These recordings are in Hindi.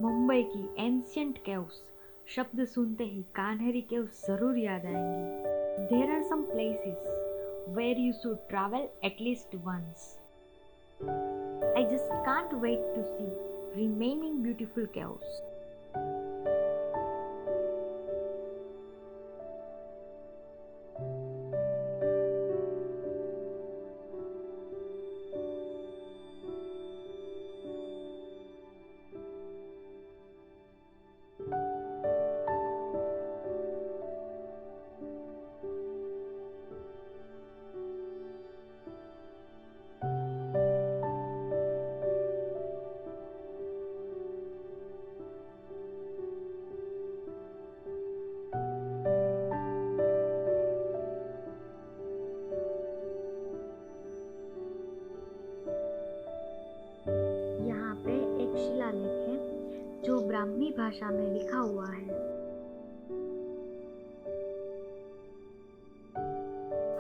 मुंबई की एंशियंट केव्स शब्द सुनते ही कान्हेरी केव्स जरूर याद आएंगी। There are some places where you should travel at least once. I just can't wait to see remaining beautiful caves. यहाँ पे एक शिलालेख है जो ब्राह्मी भाषा में लिखा हुआ है।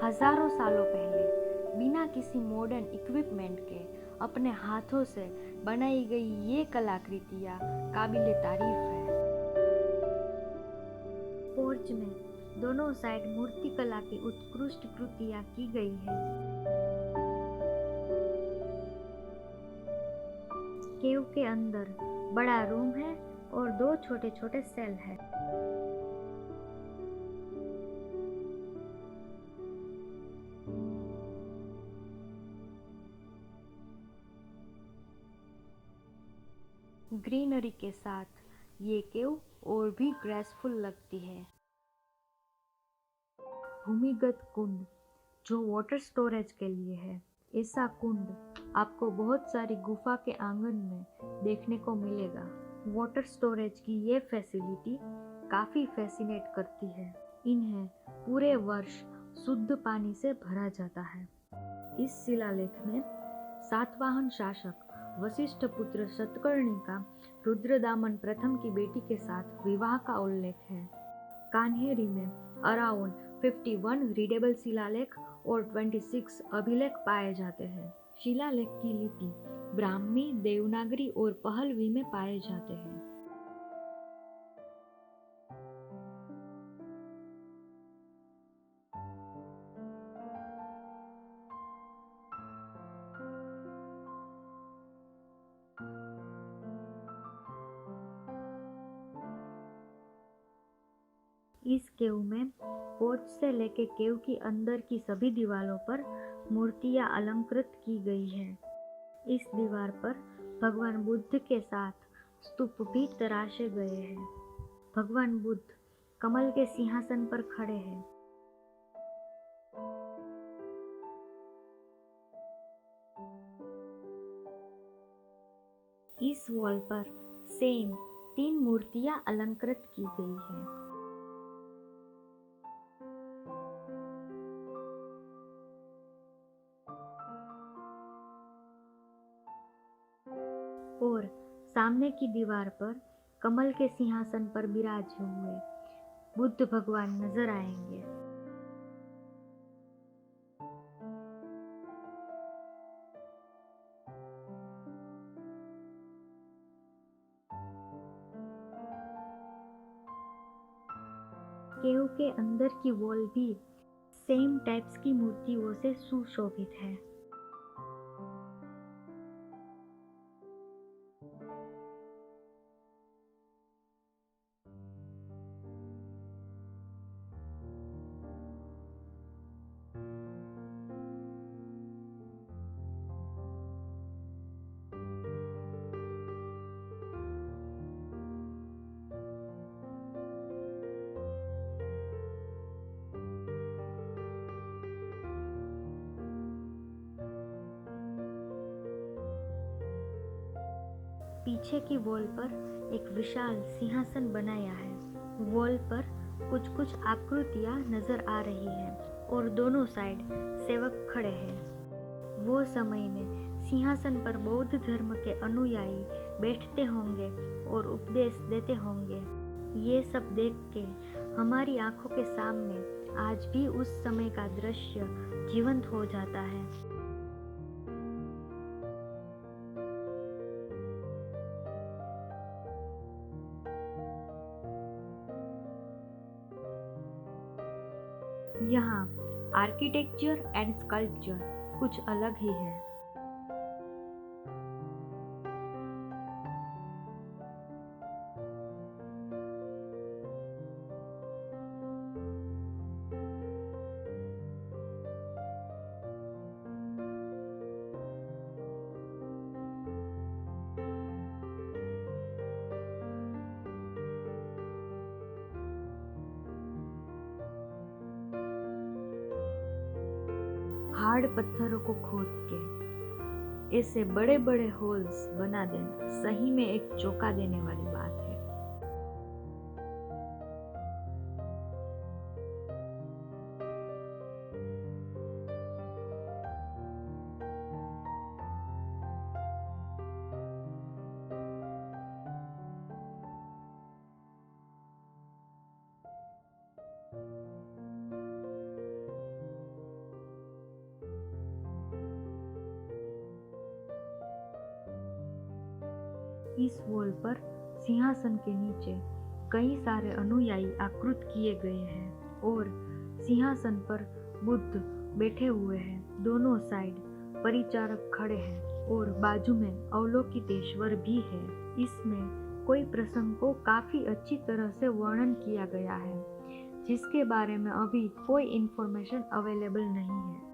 हजारों सालों पहले बिना किसी मॉडर्न इक्विपमेंट के अपने हाथों से बनाई गई ये कलाकृतियाँ काबिले तारीफ है। पोर्च में दोनों साइड मूर्ति कला की उत्कृष्ट कृतियाँ की गई है। केव के अंदर बड़ा रूम है और 2 छोटे छोटे सेल है। ग्रीनरी के साथ ये केव और भी ग्रेसफुल लगती है। भूमिगत कुंड जो वाटर स्टोरेज के लिए है, ऐसा कुंड आपको बहुत सारी गुफा के आंगन में देखने को मिलेगा। वाटर स्टोरेज की ये फैसिलिटी काफ़ी फैसिनेट करती है। इन्हें पूरे वर्ष शुद्ध पानी से भरा जाता है। इस शिलालेख में सातवाहन शासक वशिष्ठ पुत्र सतकर्णी का रुद्रदामन प्रथम की बेटी के साथ विवाह का उल्लेख है। कान्हेरी में अराउंड 51 रीडेबल शिलालेख और 26 अभिलेख पाए जाते हैं। शिलालेख की लिपि ब्राह्मी, देवनागरी और पहलवी में पाए जाते हैं। इस केव में पोर्च से लेके केव की अंदर की सभी दीवारों पर मूर्तियां अलंकृत की गई है। इस दीवार पर भगवान बुद्ध के साथ स्तूप भी तराशे गए हैं। भगवान बुद्ध कमल के सिंहासन पर खड़े हैं। इस वॉल पर सेम 3 मूर्तियां अलंकृत की गई हैं। और सामने की दीवार पर कमल के सिंहासन पर विराजे हुए बुद्ध भगवान नजर आएंगे। केव के अंदर की वॉल भी सेम टाइप्स की मूर्तियों से सुशोभित है। पीछे की वॉल पर एक विशाल सिंहासन बनाया है। वॉल पर कुछ कुछ आकृतियां नजर आ रही है और दोनों साइड सेवक खड़े हैं। वो समय में सिंहासन पर बौद्ध धर्म के अनुयायी बैठते होंगे और उपदेश देते होंगे। ये सब देख के हमारी आंखों के सामने आज भी उस समय का दृश्य जीवंत हो जाता है। यहाँ आर्किटेक्चर एंड स्कल्पचर कुछ अलग ही है। हार्ड पत्थरों को खोद के ऐसे बड़े बड़े होल्स बना देना सही में एक चौंका देने वाली बात है। इस वॉल पर सिंहासन के नीचे कई सारे अनुयायी आकृत किए गए हैं और सिंहासन पर बुद्ध बैठे हुए हैं। दोनों साइड परिचारक खड़े हैं और बाजू में अवलोकितेश्वर भी है। इसमें कोई प्रसंग को काफी अच्छी तरह से वर्णन किया गया है जिसके बारे में अभी कोई इंफॉर्मेशन अवेलेबल नहीं है।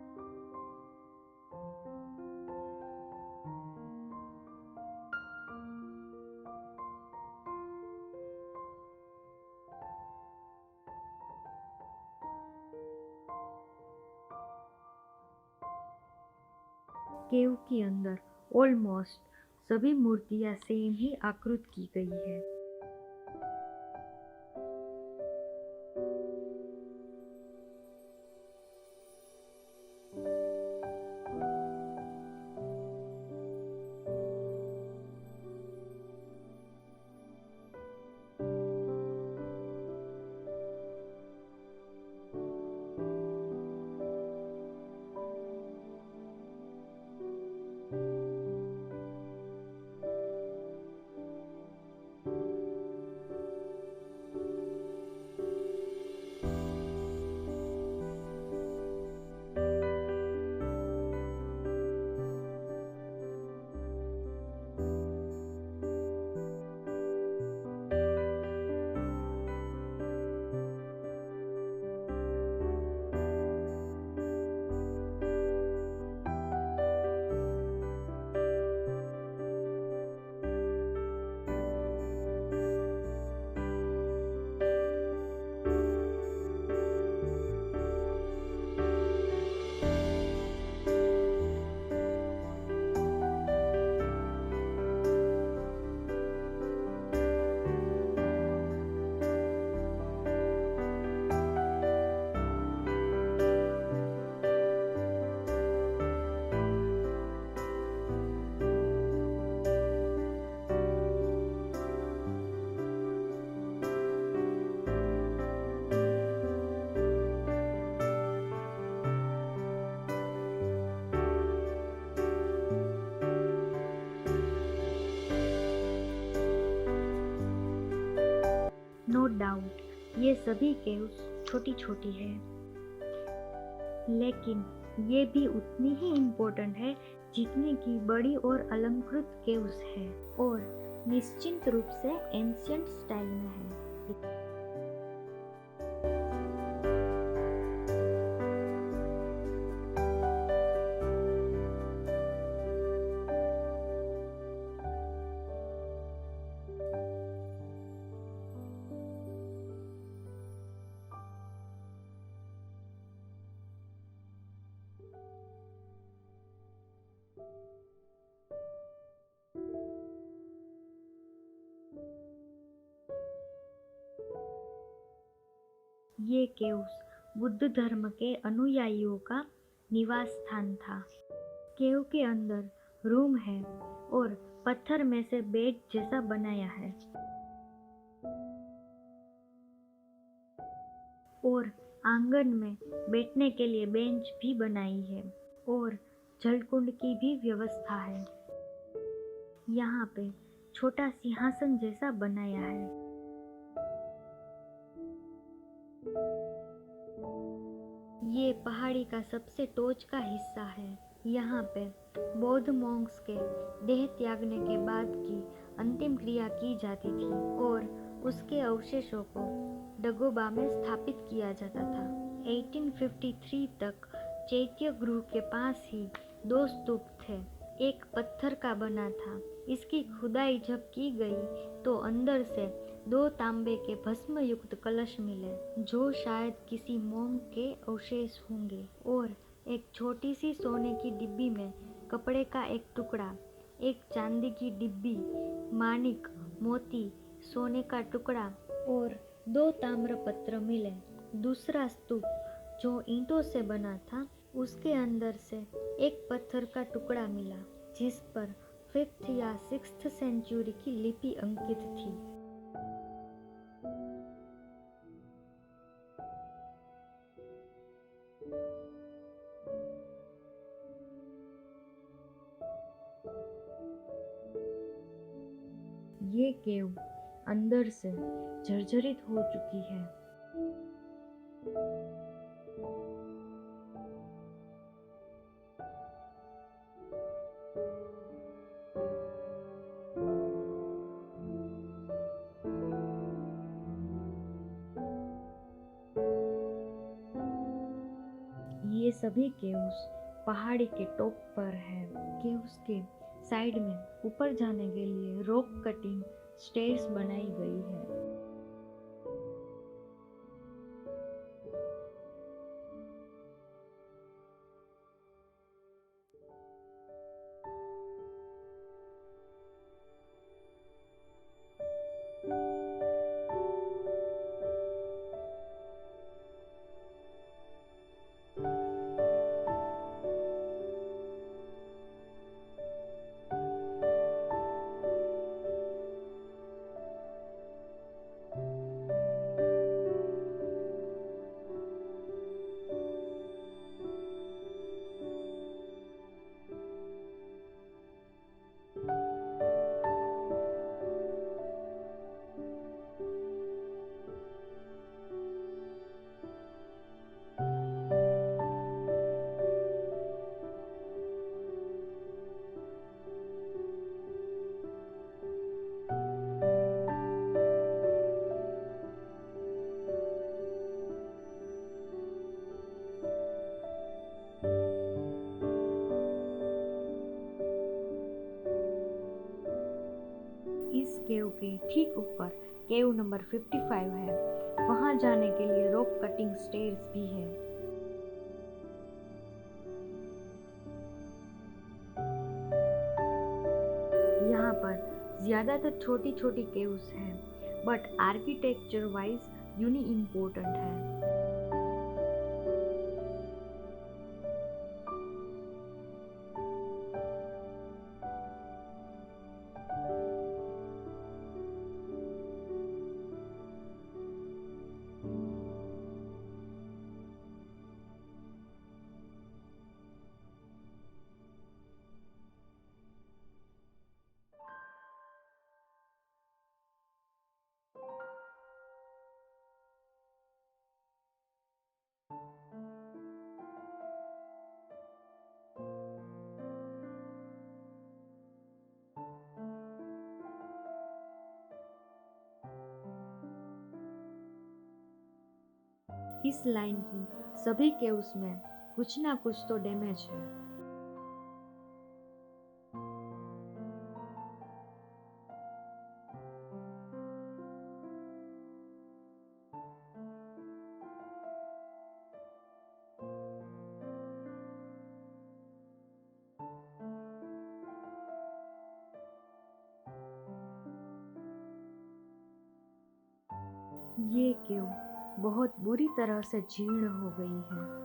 केव के अंदर ऑलमोस्ट सभी मूर्तियां सेम ही आकृत की गई है। नो डाउट ये सभी केव्स छोटी छोटी है, लेकिन ये भी उतनी ही इम्पोर्टेंट है जितनी की बड़ी और अलंकृत केव्स है और निश्चित रूप से एंशिएंट स्टाइल में है। ये केव्स बुद्ध धर्म के अनुयायियों का निवास स्थान था। केव के अंदर रूम है और पत्थर में से बेड जैसा बनाया है और आंगन में बैठने के लिए बेंच भी बनाई है और जलकुंड की भी व्यवस्था है। यहाँ पे छोटा सिंहासन जैसा बनाया है। ये पहाड़ी का सबसे टोच का हिस्सा है। यहाँ पे बौद्ध मॉन्क्स के देह त्यागने के बाद की अंतिम क्रिया की जाती थी और उसके अवशेषों को डगोबा में स्थापित किया जाता था। 1853 तक चैत्य गृह के पास ही दो स्तूप थे। एक पत्थर का बना था। इसकी खुदाई जब की गई तो अंदर से दो तांबे के भस्म युक्त कलश मिले जो शायद किसी मोम के अवशेष होंगे, और एक छोटी सी सोने की डिब्बी में कपड़े का एक टुकड़ा, एक चांदी की डिब्बी, माणिक, मोती, सोने का टुकड़ा और दो ताम्रपत्र मिले। दूसरा स्तूप जो ईंटों से बना था, उसके अंदर से एक पत्थर का टुकड़ा मिला जिस पर 5th या 6th सेंचुरी की लिपि अंकित थी। ये केव अंदर से जर्जरित हो चुकी है। ये सभी केव्स पहाड़ी के टॉप पर है। केव्स के साइड में ऊपर जाने के लिए रॉक कटिंग स्टेयर्स बनाई गई है। इस केव के ठीक ऊपर केव नंबर 55 है। वहां जाने के लिए रॉक कटिंग स्टेयर्स भी है। यहाँ पर ज्यादातर छोटी छोटी केव्स हैं, बट आर्किटेक्चर वाइज यूनी इम्पोर्टेंट है। इस लाइन की सभी केव्स में कुछ ना कुछ तो डैमेज है। ये केव बहुत बुरी तरह से जीर्ण हो गई है।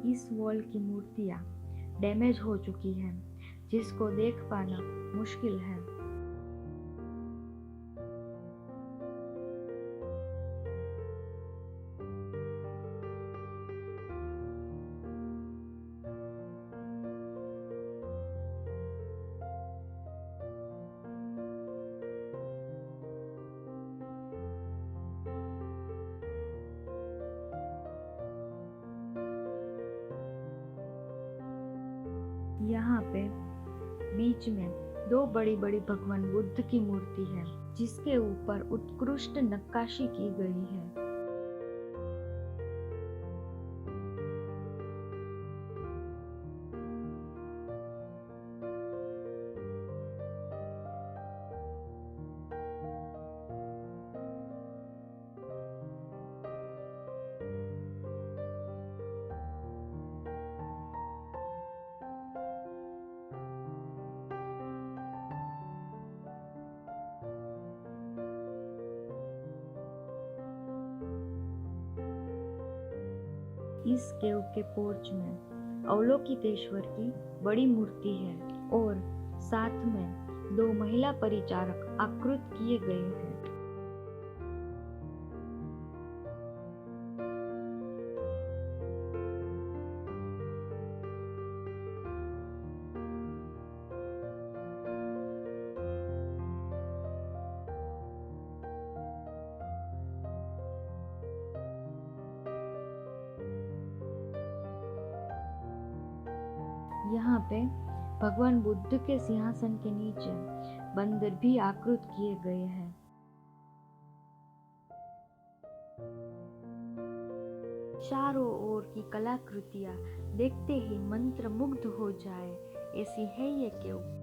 इस वॉल की मूर्तियाँ डैमेज हो चुकी हैं, जिसको देख पाना मुश्किल है। यहाँ पे बीच में दो बड़ी बड़ी भगवान बुद्ध की मूर्ति है, जिसके ऊपर उत्कृष्ट नक्काशी की गई है। इस केव के पोर्च में अवलोकितेश्वर की बड़ी मूर्ति है और साथ में दो महिला परिचारक आकृत किए गए हैं। यहाँ पे भगवान बुद्ध के सिंहासन के नीचे बंदर भी आकृत किए गए हैं। चारों ओर की कलाकृतियाँ देखते ही मंत्र मुग्ध हो जाए, ऐसी है ये केव।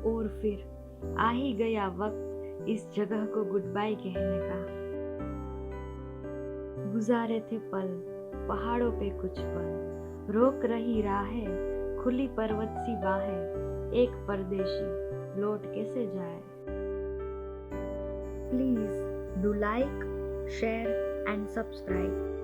और फिर आ ही गया वक्त इस जगह को गुड बाय कहने का। गुजारे थे पल पहाड़ों पे कुछ पल, रोक रही राहें खुली पर्वत सी बाहें, एक परदेशी लौट कैसे जाए। Please do like, share and subscribe.